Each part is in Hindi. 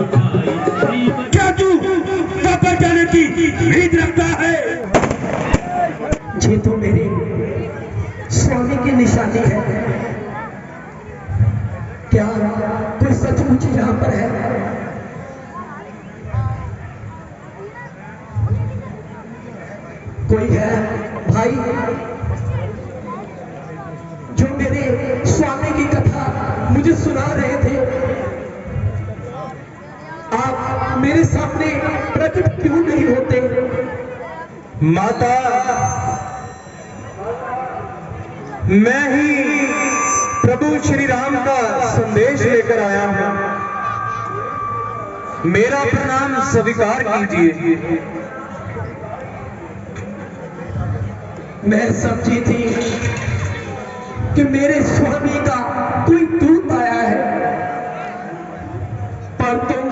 क्या तू वापस जाने की उम्मीद रखता है? ये तो मेरे स्वामी की निशानी है। क्या कोई सचमुच यहाँ पर है? कोई है भाई जो मेरे स्वामी की कथा मुझे सुना रहे थे? आप मेरे सामने प्रकट क्यों नहीं होते? माता, मैं ही प्रभु श्री राम का संदेश लेकर आया हूं। मेरा प्रणाम स्वीकार कीजिए। मैं समझी थी कि मेरे स्वामी का कोई दूत आया है, पर तुम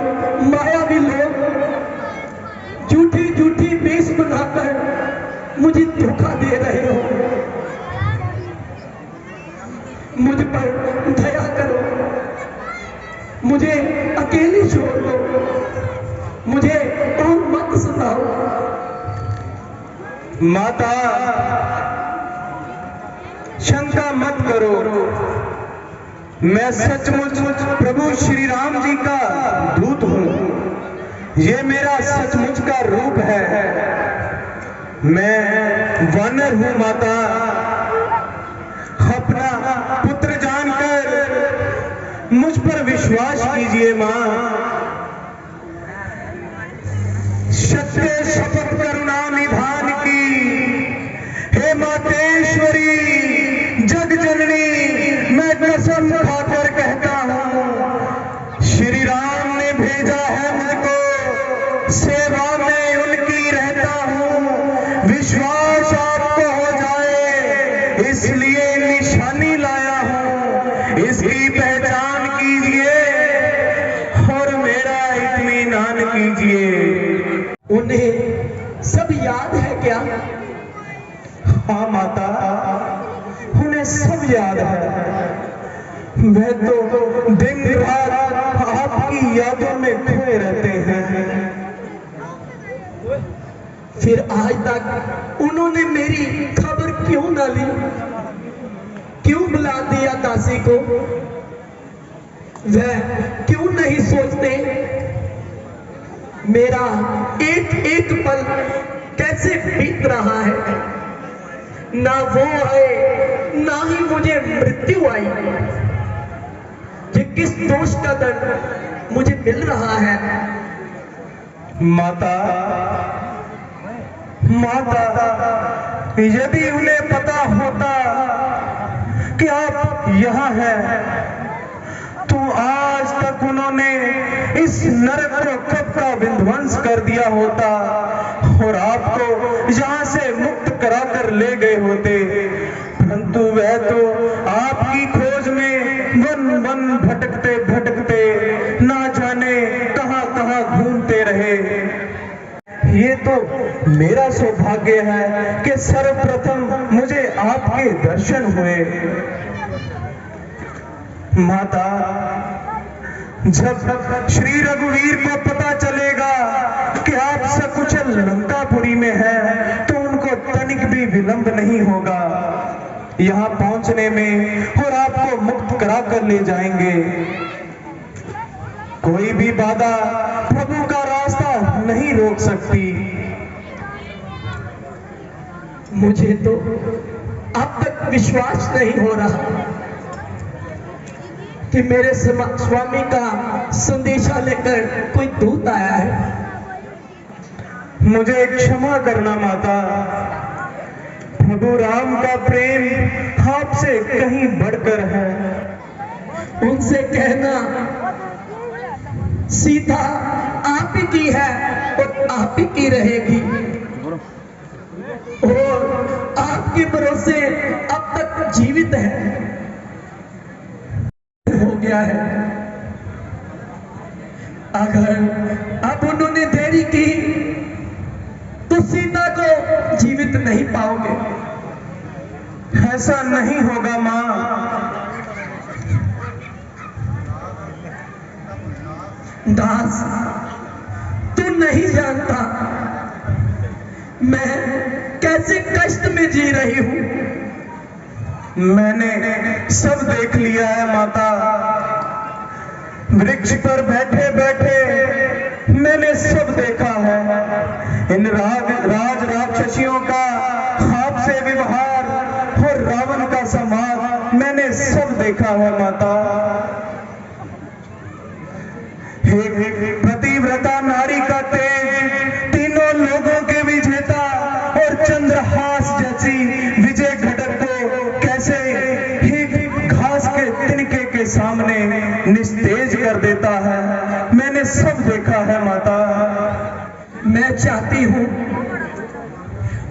मायावी लोग झूठी झूठी वेश बनाकर मुझे धोखा दे रहे हो। मुझ पर दया करो, मुझे अकेली छोड़ दो, मुझे और मत सताओ। माता, शंका मत करो, मैं सचमुच प्रभु श्री राम जी का दूत हूं। ये मेरा सचमुच का रूप है। मैं वानर हूं माता। अपना पुत्र जानकर मुझ पर विश्वास कीजिए मां। सत्य शपथ करुणा निधान की, हे मातेश्वरी जग जननी, मैं कसम खाकर कहता हूं, श्री राम ने भेजा है मुझको, सेवा में उनकी रहता हूं। विश्वास आपको हो जाए इसलिए निशानी लाया हूं, इसकी पहचान कीजिए और मेरा इत्मीनान कीजिए। उन्हें सब याद है क्या? हाँ माता, उन्हें सब याद है। वह तो दिन रात आपकी यादों में खोए रहते हैं। फिर आज तक उन्होंने मेरी खबर क्यों ना ली? क्यों बुला दिया दासी को? वह क्यों नहीं सोचते मेरा एक एक पल कैसे बीत रहा है? ना वो आए ना ही मुझे मृत्यु आई। ये किस दोष का दंड मुझे मिल रहा है? माता, यदि उन्हें पता होता कि आप यहाँ हैं, तो आज तक उन्होंने इस नरक को कब का विध्वंस कर दिया होता और आपको यहाँ से मुक्त कराकर ले गए होते। परंतु वह तो आपकी खोज में वन वन भटकते भटकते ना जाने कहां कहां घूमते रहे। ये तो मेरा सौभाग्य है कि सर्वप्रथम मुझे आपके दर्शन हुए। माता, जब श्री रघुवीर को पता चलेगा कि आप सकुशल लंकापुरी में हैं, तो उनको तनिक भी विलंब नहीं होगा यहाँ पहुंचने में और आपको मुक्त करा कर ले जाएंगे। कोई भी बाधा प्रभु का रास्ता नहीं रोक सकती। मुझे तो अब तक विश्वास नहीं हो रहा कि मेरे स्वामी का संदेशा लेकर कोई दूत आया है। मुझे क्षमा करना माता। प्रभु राम का प्रेम आपसे कहीं बढ़कर है। उनसे कहना सीता आप ही की है और आप ही की रहेगी, और आपके भरोसे अब तक जीवित है। हो गया है। अगर अब उन्होंने देरी की तो सीता को जीवित नहीं पाओगे। ऐसा नहीं होगा मां। दास, तू नहीं जानता मैं कैसे कष्ट में जी रही हूं। मैंने सब देख लिया है माता। वृक्ष पर बैठे बैठे मैंने सब देखा है। इन राज राक्षसियों का खाप से व्यवहार और रावण का संवाद मैंने सब देखा है माता। एक पतिव्रता नारी का तेज तीनों लोगों के विजेता और चंद्रहास जैसी विजय घटक को कैसे एक घास के तिनके के सामने निस्तेज कर देता है, मैंने सब देखा है माता। मैं चाहती हूं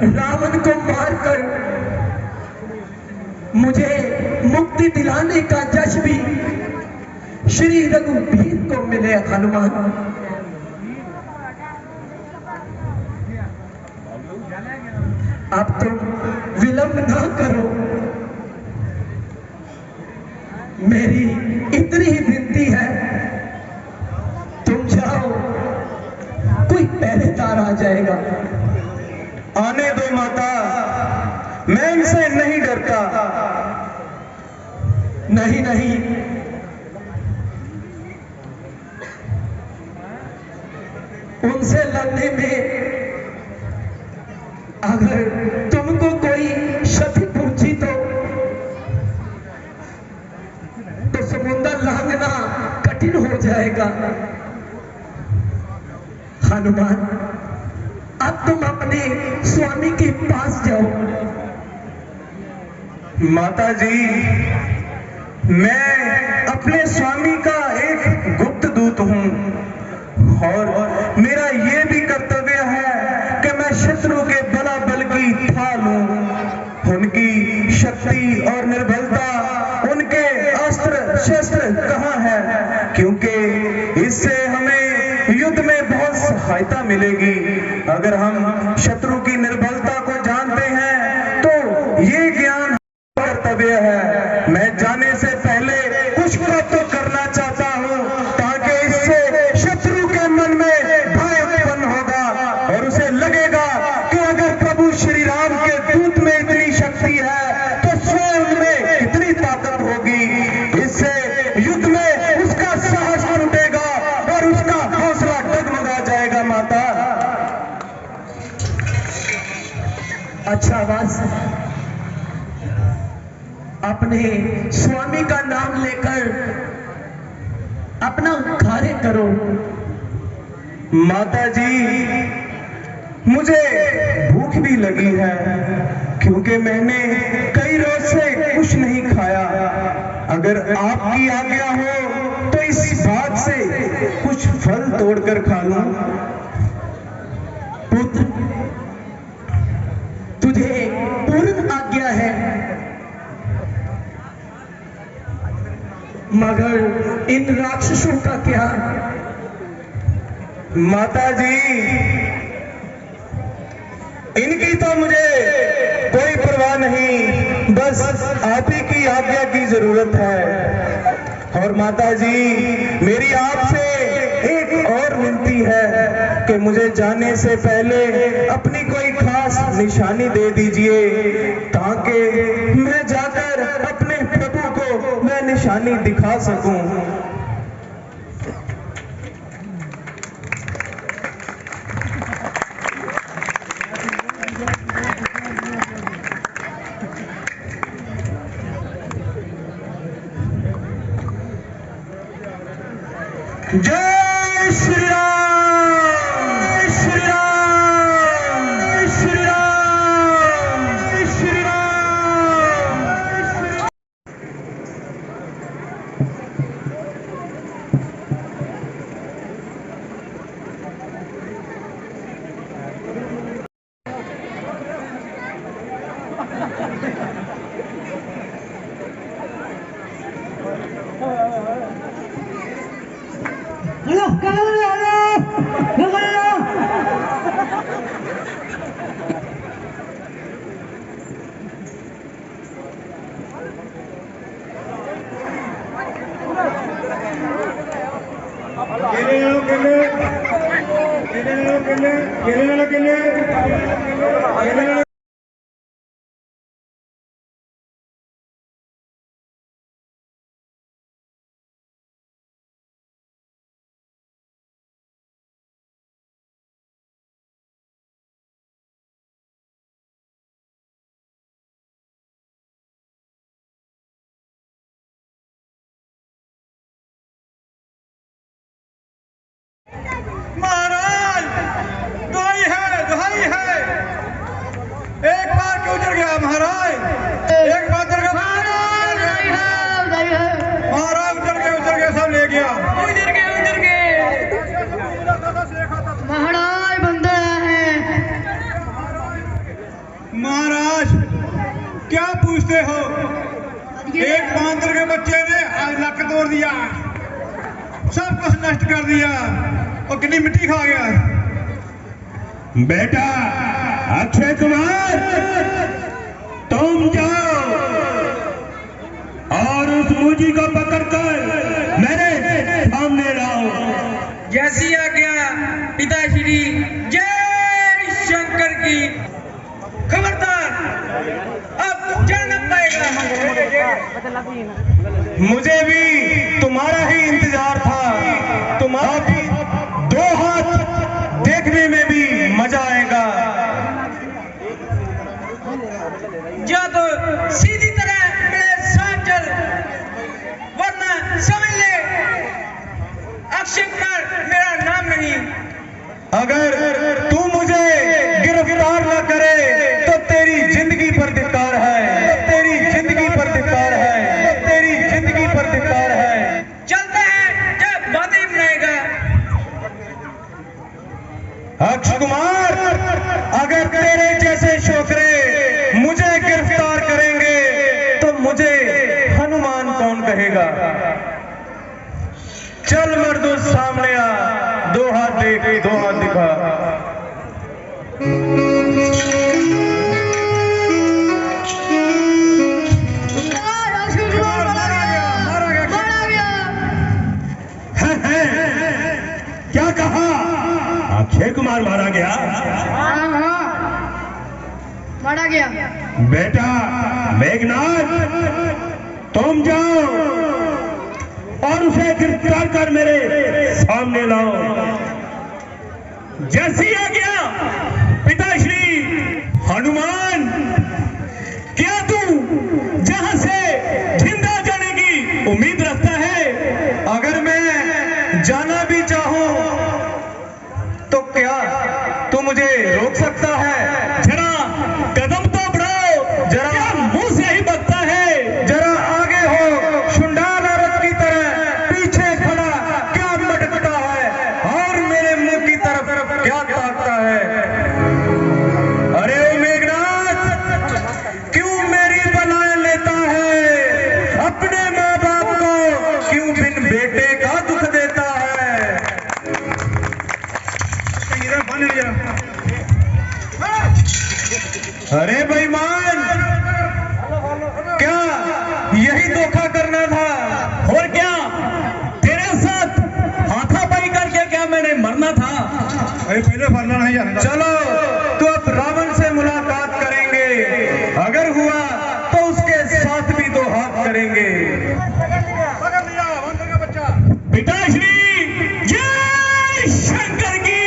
रावण को मारकर मुझे मुक्ति दिलाने का जश भी श्री रघुवीर को मिले। हनुमान, अब तुम विलंब ना करो। मेरी इतनी ही विनती है, तुम जाओ, कोई पहरेदार आ जाएगा। आने दो माता, मैं इनसे नहीं डरता। नहीं नहीं, उनसे लड़ने में अगर तुमको कोई क्षति पहुंची तो समुद्र लांघना कठिन हो जाएगा। हनुमान, अब तुम अपने स्वामी के पास जाओ। माता जी, मैं अपने स्वामी का एक गुप्त दूत हूं और मेरा यह भी कर्तव्य है कि मैं शत्रु के बलाबल की था लूं। उनकी शक्ति और निर्बलता, उनके अस्त्र शस्त्र कहां है, क्योंकि इससे हमें युद्ध में बहुत सहायता मिलेगी। अगर हम शत्रु की निर्बलता को जानते हैं तो ये ज्ञान कर्तव्य है। मैं जाने से पहले कुछ तो करना चाहता हूं ताकि इससे शत्रु के मन में भय उत्पन्न होगा और उसे लगेगा कि अगर प्रभु श्री राम के दूत में इतनी शक्ति है तो स्वयं में कितनी ताकत होगी। इससे युद्ध में उसका साहस टूटेगा और उसका हौसला डगमगा जाएगा माता। अच्छा वास, अपने स्वामी का नाम लेकर अपना कार्य करो। माता जी, मुझे भूख भी लगी है क्योंकि मैंने कई रोज से कुछ नहीं खाया। अगर आपकी आज्ञा हो तो इस बात से कुछ फल तोड़कर खा लूं। पुत्र, तुझे पूर्ण आज्ञा है, मगर इन राक्षसों का क्या? माता जी, इनकी तो मुझे कोई परवाह नहीं, बस आप ही की आज्ञा की जरूरत है। और माता जी, मेरी आपसे एक और विनती है कि मुझे जाने से पहले अपनी कोई खास निशानी दे दीजिए ताकि मैं जाकर अपने प्रभु को मैं निशानी दिखा सकूं। जय श्री राम, जय श्री राम, जय श्री राम, जय श्री राम, जय श्री राम। ये महाराज दुहाई है एक बार क्यों उतर गया महाराज एक बार उतर गया महाराज उतर गया सब ले गया उतर गए महाराज बंदा है महाराज क्या पूछते हो एक बांदर के बच्चे ने आज लक तोड़ दिया सब कुछ नष्ट कर दिया और कितनी मिट्टी खा गया बेटा अक्षय कुमार तुम जाओ और उस मूजी को पकड़कर मेरे सामने लाओ जैसी आज्ञा पिताश्री जय शंकर की खबरदार अब चल न पाएगा मुझे भी तुम्हारा ही इंतजार था तुम्हारा भी दो हाथ देखने में भी मजा आएगा जा तो सीधी तरह मेरे साथ चल वरना समझ ले अक्षय कुमार मेरा नाम नहीं। अगर तू मुझे गिरफ्तार न करे तो तेरी जिंदगी पर धिक्कार है तेरी जिंदगी पर धिक्कार है तेरी जिंदगी पर धिक्कार है चलते हैं जब बातें बनाएगा। अक्षय कुमार अगर तेरे जैसे छोकरे मुझे गिरफ्तार करेंगे तो मुझे हनुमान कौन कहेगा। चल मर्दो सामने आ दो हाथ देख दो हाथ दिखा क्या कहा अक्षय कुमार मारा गया मारा गया बेटा मेघनाथ तुम जाओ और उसे गिरफ्तार कर मेरे सामने लाओ जैसी आ गया पिताश्री हनुमान क्या तू जहां से जिंदा जाने की उम्मीद रखता है। अगर मैं जाना भी चाहूं तो क्या तू मुझे रोक सकता है। जरा कदम तो बढ़ाओ जरा क्या मुंह से ही बकता है। जरा आगे हो शुंडाल औरत की तरह पीछे खड़ा क्या मटकता है और मेरे मुंह की तरफ क्या ताकता है। अरे ओ मेघनाथ क्यों मेरी बलाएं लेता है अपने माँ बाप को क्यों बिन बेटे का दुख देता है। अरे बेईमान क्या यही धोखा करना था और क्या तेरे साथ हाथापाई करके क्या मैंने मरना था। पहले मरना नहीं जाना। चलो तो अब रावण से मुलाकात करेंगे अगर हुआ तो उसके साथ भी दो हाथ करेंगे। पिताश्री जय शंकर की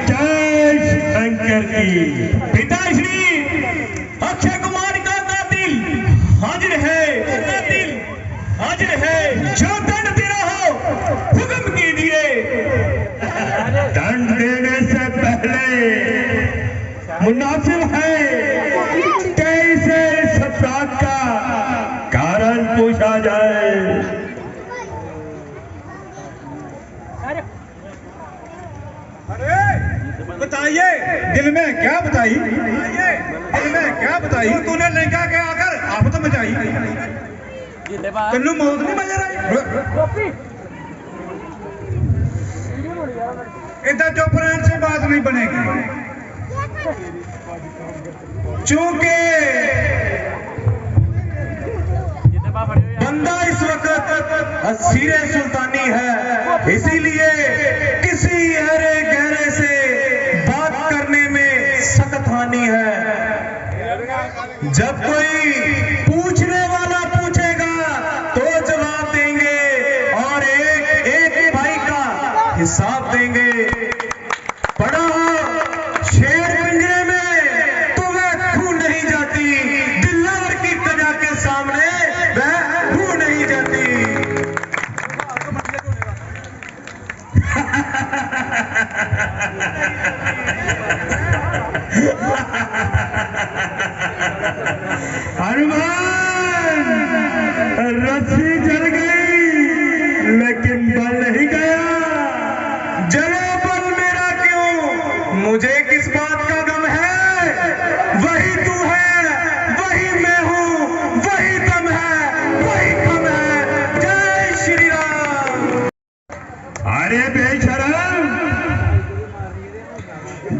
जय शंकर की। पिताश्री अक्षय कुमार का कातिल हाजिर है जो दंड देना हो हुक्म कीजिए। दंड देने से पहले मुनासिब है कैसे इस अपराध का कारण पूछा जाए। बताइए दिल में क्या बताई तूने लंका के आकर आफत मचाई तेनू मौत नहीं नजर आई। इधर चुप रहने से बात नहीं बनेगी चूंकि बंदा इस वक्त असीरे सुल्तानी है इसीलिए पानी है। जब कोई पूछने वाला पूछेगा तो जवाब देंगे और एक एक भाई का हिसाब देंगे। पड़ा हो शेर पिंजरे में तो वह खू नहीं जाती, दिल्लावर की कजा के सामने वह खू नहीं जाती। हनुमान, रस्सी जल गई लेकिन बल नहीं गया। जले बल मेरा क्यों, मुझे किस बात का गम है। वही तू है, वही मैं हूँ, वही दम है, वही कम है। जय श्री राम। अरे बेशरम,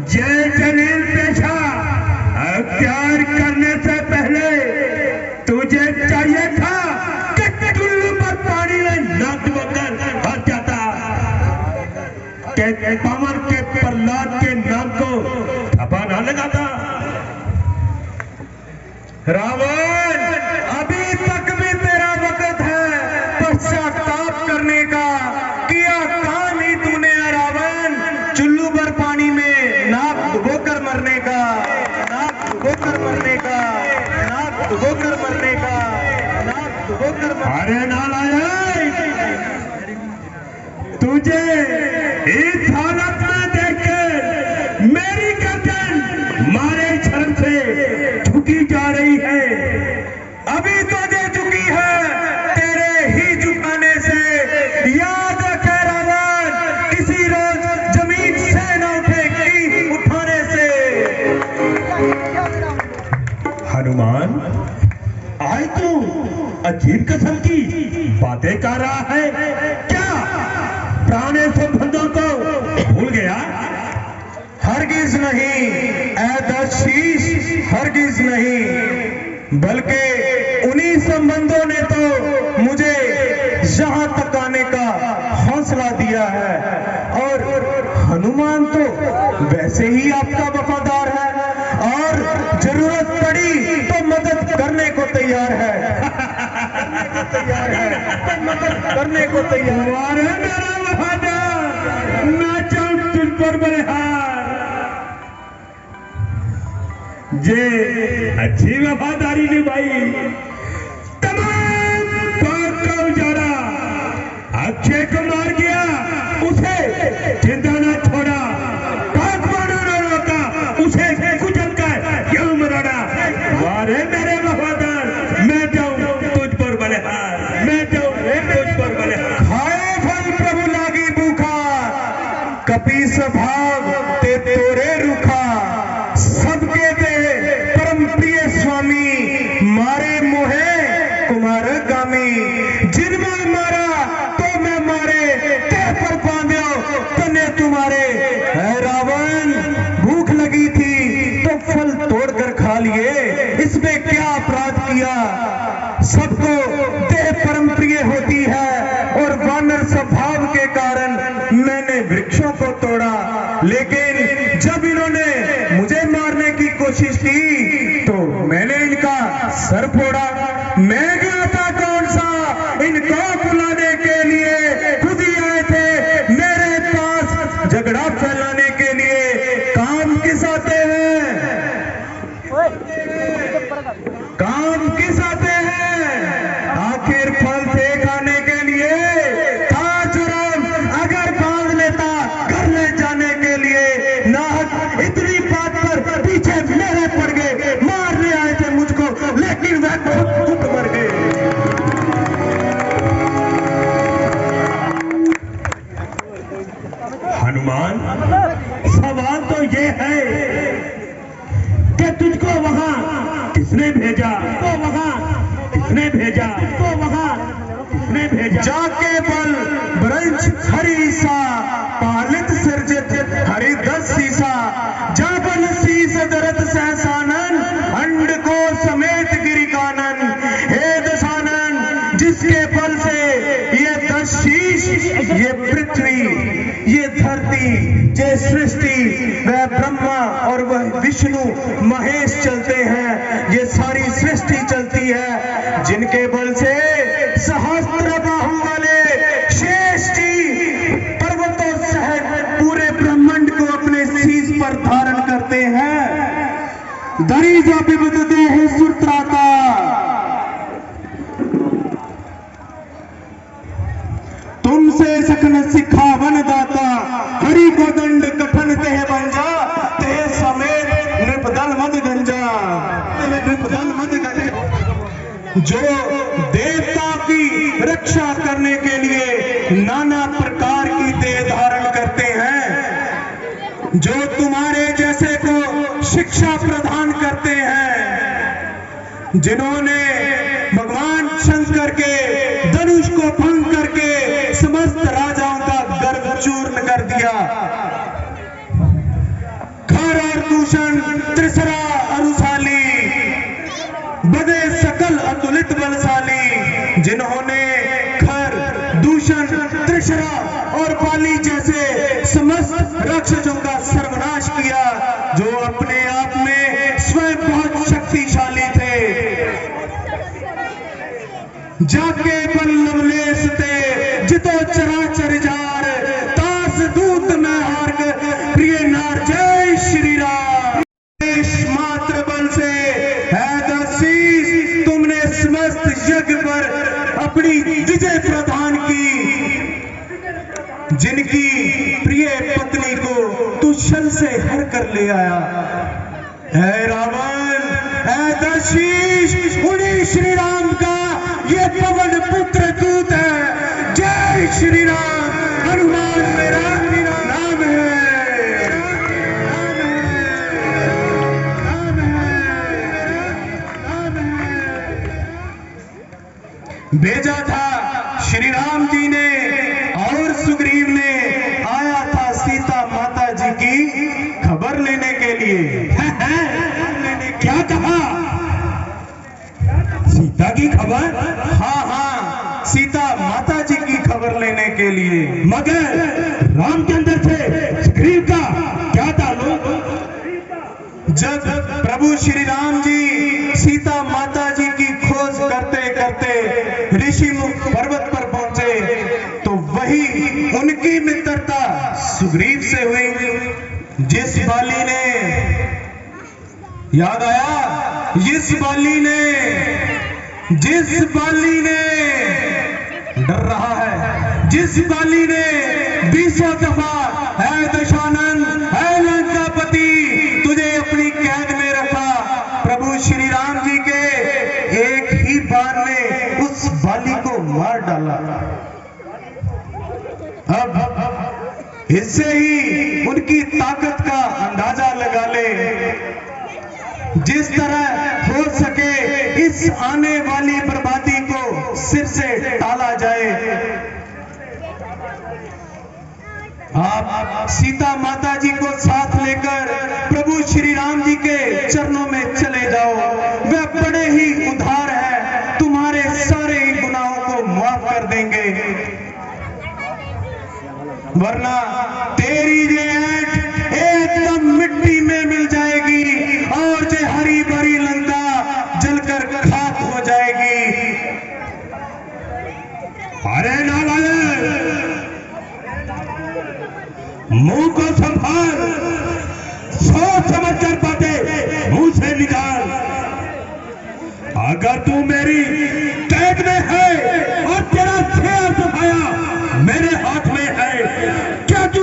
जय जलील पेशा, प्यार करने से पहले तुझे चाहिए था कि टुल्लू पर पानी में नाक डुबाकर भाग जाता, कि पवन के प्रहलाद के नाम को थप्पा ना लगाता। रावण, अभी तक भी तेरा वक्त है पश्चाताप करने का। किया काम ही तूने रावण, चुल्लू पर पानी में नाक डुबोकर मरने का, नाक डुबोकर मरने का, नाक डुबोकर मरने का, नाक डुबोकर। अरे नालायक, तुझे इस हालत में देखकर मेरी गर्दन मारे शर्म से झुकी जा रही है। अभी तो दे चुकी है तेरे ही झुकाने से। याद रखे रावण, किसी रोज जमीन से न उठेगी उठाने से। हनुमान, आज तू अजीब किस्म की बातें कर रहा है क्या? पुराने संबंधों को भूल गया? हरगिज नहीं ऐ दशीश, हरगिज नहीं, बल्कि उन्हीं संबंधों ने तो मुझे यहां तक आने का हौसला दिया है। और हनुमान तो वैसे ही आपका वफादार है और जरूरत पड़ी तो मदद करने को तैयार है। तैयार है, मदद करने को तैयार है। मेरा वफादार, मैं चाहूं तुझ पर बलिहार। जे अच्छी वफादारी निभाई, तमाम बात का उजारा अक्षय को मार गया, उसे जिंदा न छोड़ा, बागबानों ने रोका, उसे कुचल कर यूं मरोड़ा। वारे मेरे वफादार, मैं जाऊं तुझ पर बलिहार, मैं जाऊं तुझ पर बलिहार। खाए फल प्रभु लागी भूखा, कपि स्वभाव ते तोरे रूखा। सबके दे परम प्रिय स्वामी, मारे मोहे कुमार गामी। जिनमें मारा तो मैं मारे, ते पर बांध्यो तने तुम्हारे। है रावण, भूख लगी थी तो फल तोड़कर खा लिए, इसमें क्या अपराध किया? सबको देह परम प्रिय होती है और वानर स्वभाव के कारण मैंने वृक्षों को तोड़ा। लेकिन जब इन्होंने मुझे मारने की कोशिश की तो मैंने इनका सर फोड़ा। मैं गया था कौन सा इनको बुलाने के लिए, खुद ही आए थे मेरे पास झगड़ा फैलाने के लिए। काम किस आते हैं, काम किस आते हैं? आखिर फल थे खाने के लिए, था जुर्म अगर बांध लेता घर ले जाने के लिए। नाहक इतनी बात पर पीछे मेरे पड़ गए, मारने आए थे मुझको लेकिन वह खुद मर गए। हनुमान, सवाल तो ये है कि तुझको वहां किसने भेजा? तो वहां किसने भेजा? तो वहां किसने भेजा? जाके बल ब्रंच हरी सा, पालित सिरजित हरि दस सीसा। जाबल शीस दरत सहसानन, अंड को समेत गिरी कानन। हे दशानन, जिसके बल से ये दस शीश, ये पृथ्वी, ये धरती, ये सृष्टि, वह ब्रह्मा और वह विष्णु महेश चलते हैं, ये सारी सृष्टि चलती है, जिनके बल से सहस्त्र बाहु वाले शेष जी पर्वतों सहित पूरे ब्रह्मांड को अपने शीश पर धारण करते हैं। दरी जो विविधते है सुत्राता, तुमसे सकन सिखावन दाता, हरि को दंड कठन तेह बंजा, तेह समेत नृपदल मद गंजा, नृपदल मद गंजा। जो देवता की रक्षा करने के लिए नाना प्रकार की देह धारण करते हैं, जो तुम्हारे जैसे को शिक्षा प्रदान करते हैं, जिन्होंने भगवान शंकर के धनुष को भंग करके समस्त राजाओं का गर्व चूर्ण कर दिया, खर और दूषण त्रिसरा अरुशाली, बदे सकल अतुलित बलशाली, जिन्होंने खर दूषण त्रिसरा और पाली जैसे समस्त राक्षसों का सर्वनाश किया, जो अपने आप में स्वयं बहुत शक्तिशाली थे। जाके बल लवलेश ते जितो चराचर जार, तास दूत में हार्ग प्रिय नार, जय श्री राम। मात्र बल से है दशीष, तुमने समस्त यज्ञ पर अपनी विजय प्रदान की, जिनकी प्रिय पत्नी को तू छल से हर कर ले आया। है रावण, है दशीष, उन्हीं श्री राम का ये पवन पुत्र दूत है। जय श्री राम। हनुमान मेरा नाम है, भेजा था श्री राम जी ने और सुग्रीव ने आया था सीता माता जी की खबर लेने के लिए। क्या कहा? सीता की खबर? हाँ हाँ, सीता माता जी की खबर लेने के लिए। मगर रामचंद्र से सुग्रीव का क्या ताल्लुक? जब प्रभु श्री राम जी सीता माता जी की खोज करते करते ऋषिमुख पर्वत पर पहुंचे, तो वही उनकी मित्रता सुग्रीव से हुई। जिस बाली ने, याद आया, जिस बाली ने डर रहा है, जिस बाली ने 20 दफा है दशानन, है लंकापति तुझे अपनी कैद में रखा, प्रभु श्री राम जी के एक ही बार ने उस बाली को मार डाला। अब इससे ही उनकी ताकत का अंदाजा लगा ले। जिस तरह हो सके इस आने वाली बर्बादी को सिर से टाला जाए। आप सीता माता जी को साथ लेकर प्रभु श्री राम जी के चरणों में चले जाओ। वे बड़े ही उदार हैं, तुम्हारे सारे ही गुनाहों को माफ कर देंगे। वरना तेरी जेठ एकदम मिट्टी में मिल जाएगी और जो हरी भरी लंका जलकर खाक हो जाएगी। अरे नालायक, मुंह को संभाल, सोच समझ कर बातें मुंह से निकाल। अगर तू मेरी कैद में है और तेरा छेड़ सफाया मेरे हाथ में है, क्या तू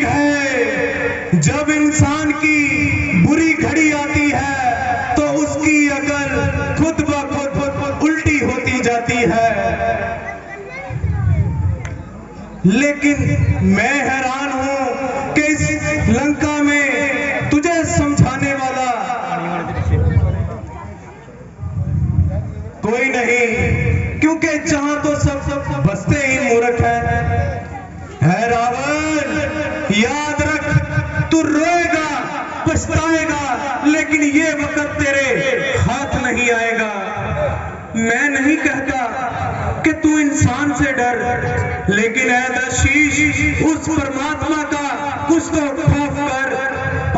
ठीक है, जब इंसान की बुरी घड़ी आती है तो उसकी अकल खुद ब खुद उल्टी होती जाती है। लेकिन मैं हैरान हूं कि इस लंका में तुझे समझाने वाला कोई नहीं, क्योंकि जहां तो सब बसते ही मूर्ख है रावण। याद रख, तू रोएगा, पछताएगा, लेकिन ये वक्त तेरे हाथ नहीं आएगा। मैं नहीं कहता कि तू इंसान से डर, लेकिन ऐ दशीश, उस परमात्मा का कुछ तो खौफ कर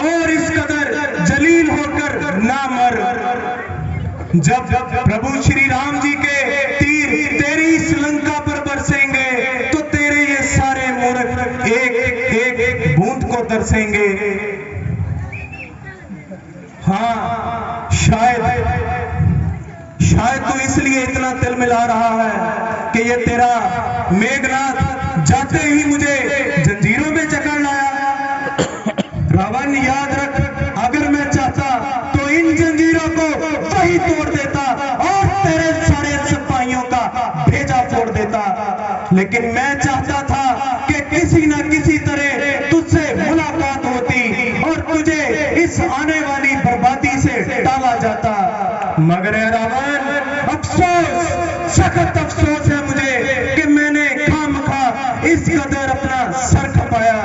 और इस कदर जलील होकर ना मर। जब प्रभु श्री राम जी के तीर तेरी इस लंका पर बरसेंगे तो तेरे ये सारे मूर्ख एक बूंद को तरसेंगे। हाँ, शायद तू इसलिए इतना तिल मिला रहा है कि ये तेरा मेघनाथ जाते ही मुझे जंजीरों में जकड़ लाया। रावण, याद रख, अगर मैं चाहता तो इन जंजीरों को वही तोड़ देता और तेरे सारे सिपाहियों का भेजा फोड़ देता, लेकिन मैं चाहता था कि किसी न किसी तरह तुझसे मुलाकात होती और तुझे इस आने वाली बर्बादी से टाला जाता। मगर रावण, अफसोस, सख्त अफसोस है मुझे कि मैंने खामखा इस कदर अपना सर खपाया।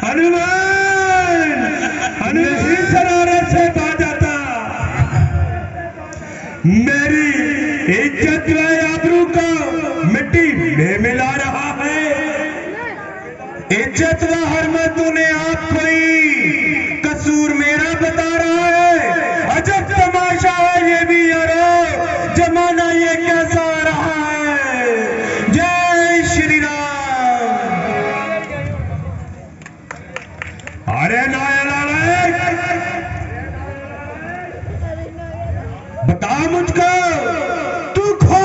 हनुमान, नहीं सरारे से बाजाता, मेरी इज्जत व आबरू को मिट्टी में मिला रहा है। इज्जत व हरमत तूने आप खोई, कसूर मेरा बता रहा है। अजब तमाशा है ये भी यारो, जमाना ये कैसा रहा है। जय श्री राम। अरे नायक, बता मुझको, तू खो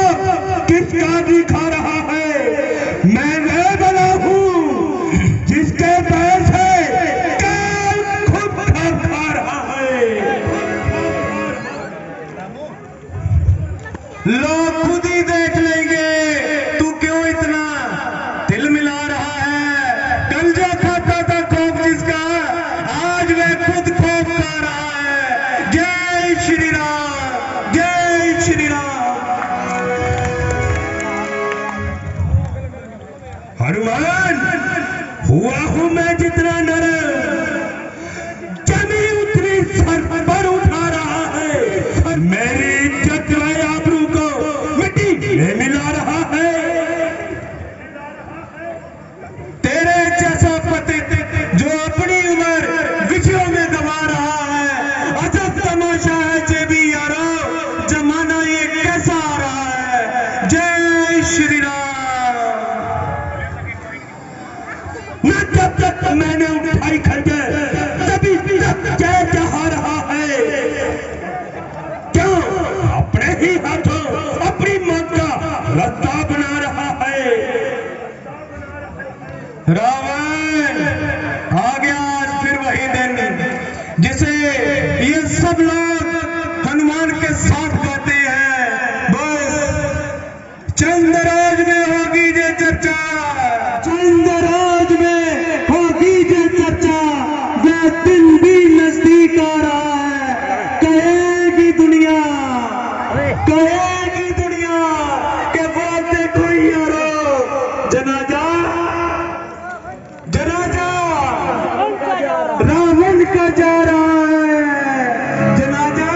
किसका दिखा रहा है? मैं वह बना हूं जिसके पैर से खुद खा रहा है। लोग खुद ही देख लेंगे तू क्यों इतना दिल मिला रहा है। कल जो खाता था खौफ जिसका, आज वह खुद खौफ खा रहा है। जय श्री राम, जय श्री राम। हनुमान, हुआ हूं मैं जितना नर, जमी उतनी सर पर उठा रहा है। मेरी इज्जत व आबरू को मिट्टी में मिला रहा है। तेरे जैसा पतित जो अपनी उम्र विषयों में गवा रहा है। अजब तमाशा है जे भी यारो, जमाना ये कैसा आ रहा है। जय श्री राम। न जब तक मैंने उठाई खंजर तभी तक जय जहा रहा है। क्यों अपने ही हाथों अपनी मौत का रास्ता बना रहा है। रावण, आ गया आज फिर वही दिन जिसे ये सब लोग हनुमान के साथ गाते हैं। बस चंद रोज में होगी जे चर्चा, चंद रोज में होगी जे चर्चा। वह दिन भी नजदीक आ रहा है। कहेगी दुनिया कि वो देखो यारो, जनाजा रावण का जा रहा है। जनाजा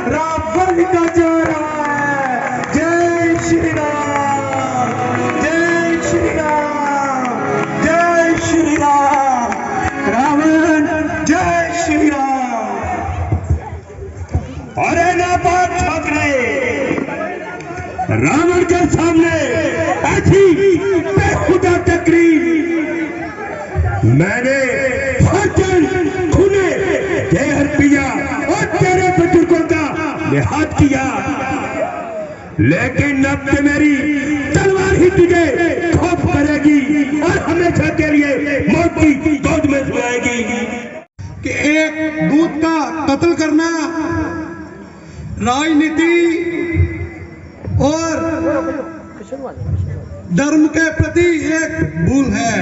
रावण का जा रहा है। जय श्री राम, जय श्री राम, जय श्री राम। रावण, जय श्री राम। अरे ना बात ठाकरे, रावण के सामने ऐसी बेखुदा तकरीर मैंने खूने जहर पिया और तेरे बुजुर्गों का लिहाज किया, लेकिन अब से मेरी तलवार ही तुझे खौफ करेगी। और हमेशा के लिए मौत की गोद में सोएगी। कि एक दूत का कत्ल करना राजनीति और धर्म के प्रति एक भूल है।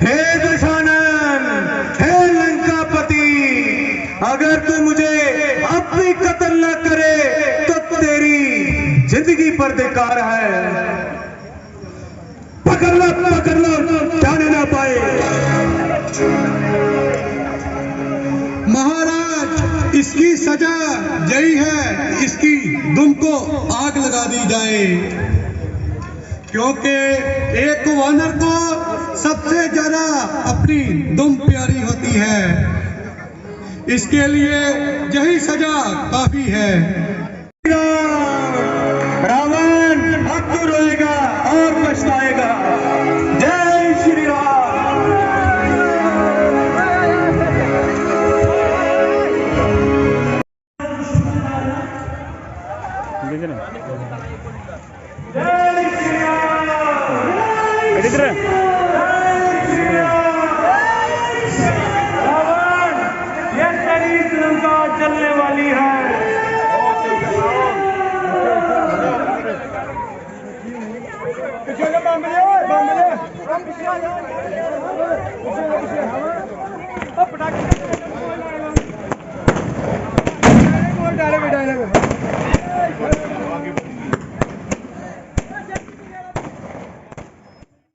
हे दशानन, हे लंकापति, अगर तू मुझे अब भी कत्ल न करे तो तेरी जिंदगी पर धिक्कार है। पकड़ लो, जाने ना पाए। महाराज, इसकी सजा यही है, इसकी दुम को आग लगा दी जाए, क्योंकि एक वानर को सबसे ज्यादा अपनी दुम प्यारी होती है। इसके लिए यही सजा काफी है। रावण अब तो रोएगा और पछताएगा। जय श्री राम। चलने वाली है। पटाखे